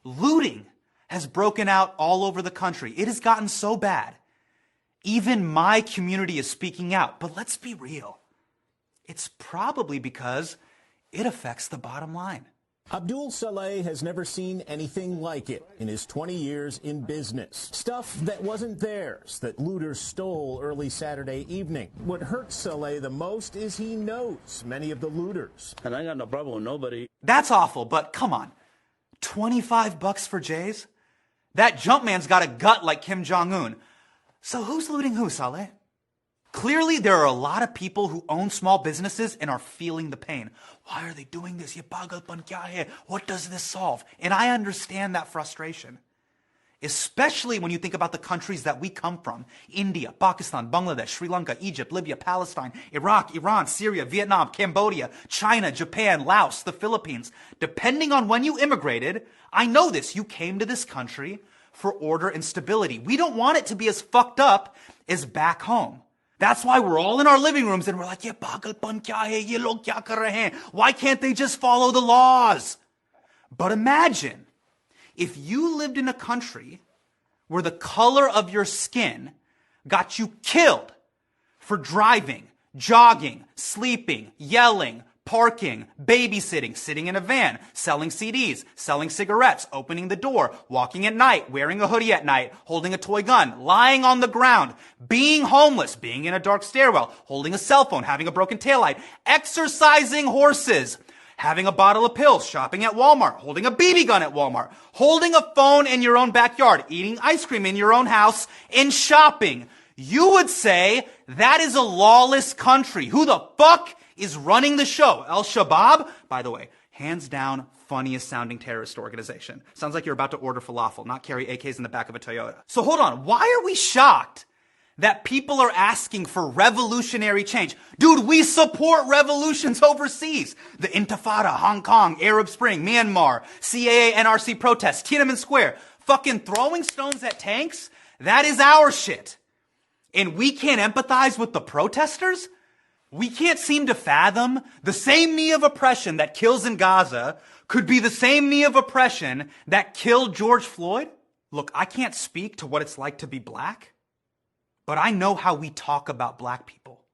Looting has broken out all over the country. It has gotten so bad. Even my community is speaking out. But let's be real. It's probably because it affects the bottom line. Abdul Saleh has never seen anything like it in his 20 years in business. Stuff that wasn't theirs, that looters stole early Saturday evening. What hurts Saleh the most is he knows many of the looters. And I got no problem with nobody. That's awful, but come on. $25 for Jays? That Jumpman's got a gut like Kim Jong-un. So who's looting who, Saleh? Clearly, there are a lot of people who own small businesses and are feeling the pain. Why are they doing this? Ye pagalpan kya hai? What does this solve? And I understand that frustration. Especially when you think about the countries that we come from. India, Pakistan, Bangladesh, Sri Lanka, Egypt, Libya, Palestine, Iraq, Iran, Syria, Vietnam, Cambodia, China, Japan, Laos, the Philippines. Depending on when you immigrated, I know this, you came to this country for order and stability. We don't want it to be as fucked up as back home. That's why we're all in our living rooms and we're like, ye pagalpan kya hai? Ye log kya kar rahe hain? Why can't they just follow the laws? But imagine if you lived in a country where the color of your skin got you killed for driving, jogging, sleeping, yelling, parking, babysitting, sitting in a van, selling CDs, selling cigarettes, opening the door, walking at night, wearing a hoodie at night, holding a toy gun, lying on the ground, being homeless, being in a dark stairwell, holding a cell phone, having a broken taillight, exercising horses, having a bottle of pills, shopping at Walmart, holding a BB gun at Walmart, holding a phone in your own backyard, eating ice cream in your own house, and shopping. You would say that is a lawless country. Who the fuck is running the show? Al-Shabaab, by the way, hands down, funniest sounding terrorist organization. Sounds like you're about to order falafel, not carry AKs in the back of a Toyota. So hold on, why are we shocked that people are asking for revolutionary change? Dude, we support revolutions overseas. The Intifada, Hong Kong, Arab Spring, Myanmar, CAA, NRC protests, Tiananmen Square, fucking throwing stones at tanks, that is our shit. And we can't empathize with the protesters? We can't seem to fathom the same knee of oppression that kills in Gaza could be the same knee of oppression that killed George Floyd. Look, I can't speak to what it's like to be black, but I know how we talk about black people.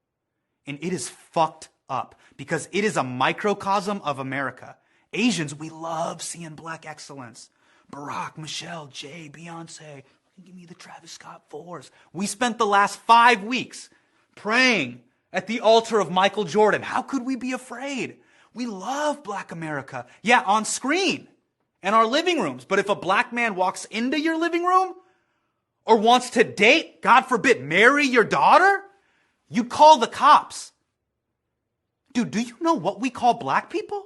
And it is fucked up because it is a microcosm of America. Asians, we love seeing black excellence. Barack, Michelle, Jay, Beyonce, give me the Travis Scott 4s. We spent the last 5 weeks praying at the altar of Michael Jordan. How could we be afraid? We love black America. Yeah, on screen and our living rooms. But if a black man walks into your living room or wants to date, God forbid, marry your daughter, you call the cops. Dude, do you know what we call black people?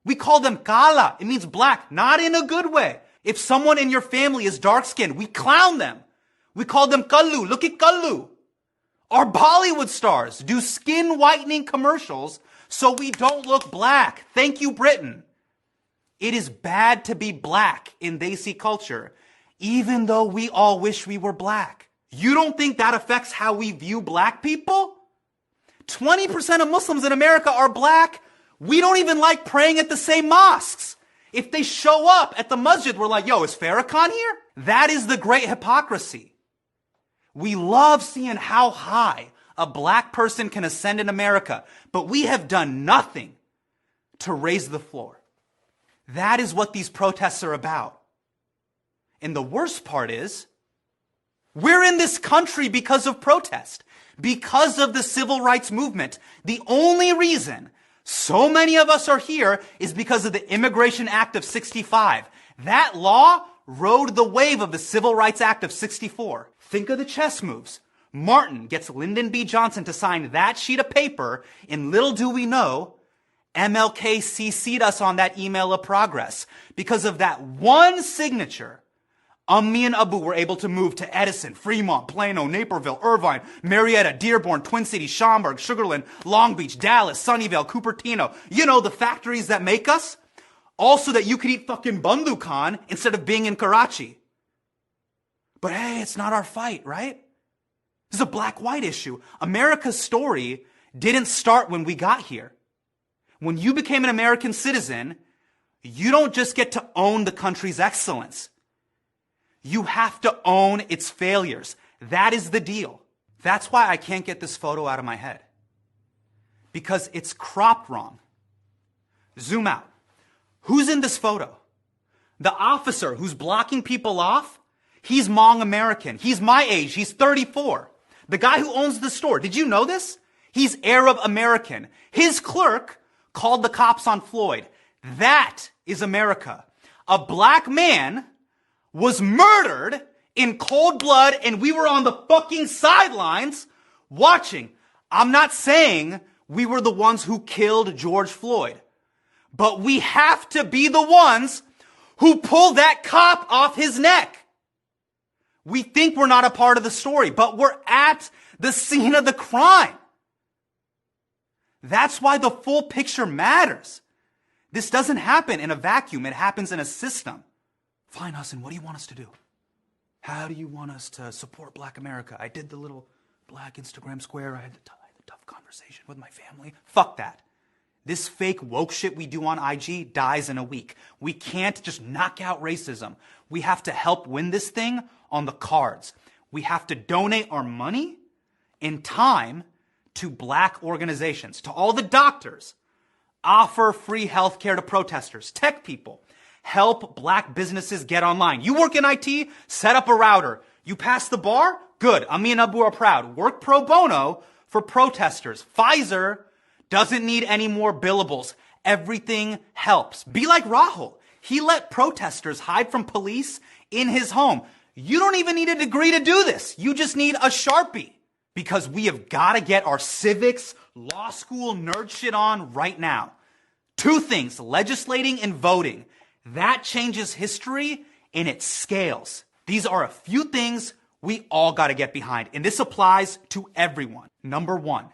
We call them kala. It means black, not in a good way. If someone in your family is dark-skinned, we clown them. We call them kallu. Look at kallu. Our Bollywood stars do skin whitening commercials so we don't look black. Thank you, Britain. It is bad to be black in Desi culture, even though we all wish we were black. You don't think that affects how we view black people? 20% of Muslims in America are black. We don't even like praying at the same mosques. If they show up at the masjid, we're like, yo, is Farrakhan here? That is the great hypocrisy. We love seeing how high a black person can ascend in America, but we have done nothing to raise the floor. That is what these protests are about. And the worst part is, we're in this country because of protest, because of the civil rights movement. The only reason so many of us are here is because of the Immigration Act of 65. That law rode the wave of the Civil Rights Act of 64. Think of the chess moves. Martin gets Lyndon B. Johnson to sign that sheet of paper, and little do we know, MLK CC'd us on that email of progress. Because of that one signature, me and Abu were able to move to Edison, Fremont, Plano, Naperville, Irvine, Marietta, Dearborn, Twin Cities, Schaumburg, Sugar Land, Long Beach, Dallas, Sunnyvale, Cupertino. You know, the factories that make us. Also that you could eat fucking Bandhu Khan instead of being in Karachi. But hey, it's not our fight, right? This is a black-white issue. America's story didn't start when we got here. When you became an American citizen, You don't just get to own the country's excellence. You have to own its failures. That is the deal. That's why I can't get this photo out of my head. Because it's cropped wrong. Zoom out. Who's in this photo? The officer who's blocking people off? He's Hmong American. He's my age. He's 34. The guy who owns the store. Did you know this? He's Arab American. His clerk called the cops on Floyd. That is America. A black man was murdered in cold blood and we were on the fucking sidelines watching. I'm not saying we were the ones who killed George Floyd, but we have to be the ones who pull that cop off his neck. We think we're not a part of the story, but we're at the scene of the crime. That's why the full picture matters. This doesn't happen in a vacuum. It happens in a system. Fine, Hasan, what do you want us to do? How do you want us to support Black America? I did the little Black Instagram square. I had the tough conversation with my family. Fuck that. This fake woke shit we do on IG dies in a week. We can't just knock out racism. We have to help win this thing on the cards. We have to donate our money and time to black organizations, to all the doctors. Offer free healthcare to protesters, tech people. Help black businesses get online. You work in IT, set up a router. You pass the bar? Good. Ami and Abu are proud. Work pro bono for protesters. Pfizer doesn't need any more billables. Everything helps. Be like Rahul. He let protesters hide from police in his home. You don't even need a degree to do this. You just need a Sharpie. Because we have got to get our civics, law school nerd shit on right now. Two things, legislating and voting. That changes history and it scales. These are a few things we all got to get behind. And this applies to everyone. Number one,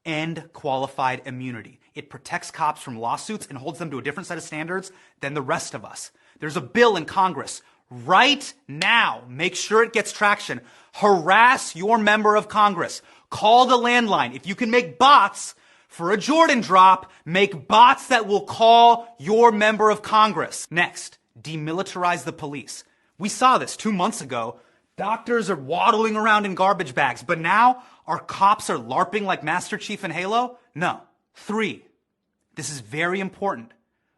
end qualified immunity. It protects cops from lawsuits and holds them to a different set of standards than the rest of us. There's a bill in Congress right now. Make sure it gets traction. Harass your member of Congress. Call the landline. If you can make bots for a Jordan drop, make bots that will call your member of Congress. Next, demilitarize the police. We saw this 2 months ago. Doctors are waddling around in garbage bags, but now our cops are LARPing like Master Chief in Halo? No. 3, this is very important.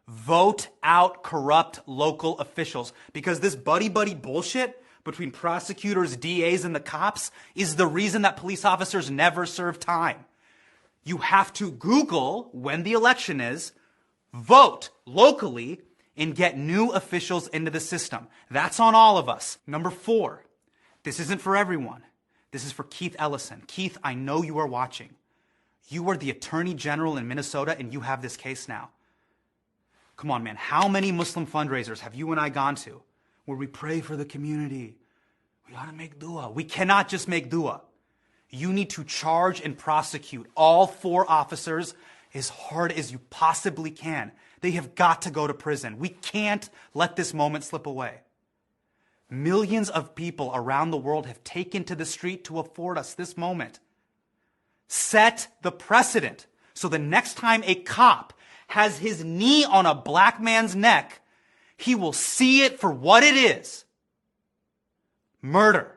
Vote out corrupt local officials because this buddy-buddy bullshit between prosecutors, DAs, and the cops is the reason that police officers never serve time. You have to Google when the election is, vote locally, and get new officials into the system. That's on all of us. Number 4, this isn't for everyone. This is for Keith Ellison. Keith, I know you are watching. You are the Attorney General in Minnesota, and you have this case now. Come on, man. How many Muslim fundraisers have you and I gone to where we pray for the community? We gotta make dua. We cannot just make dua. You need to charge and prosecute all 4 officers as hard as you possibly can. They have got to go to prison. We can't let this moment slip away. Millions of people around the world have taken to the street to afford us this moment. Set the precedent so the next time a cop has his knee on a black man's neck, he will see it for what it is. Murder.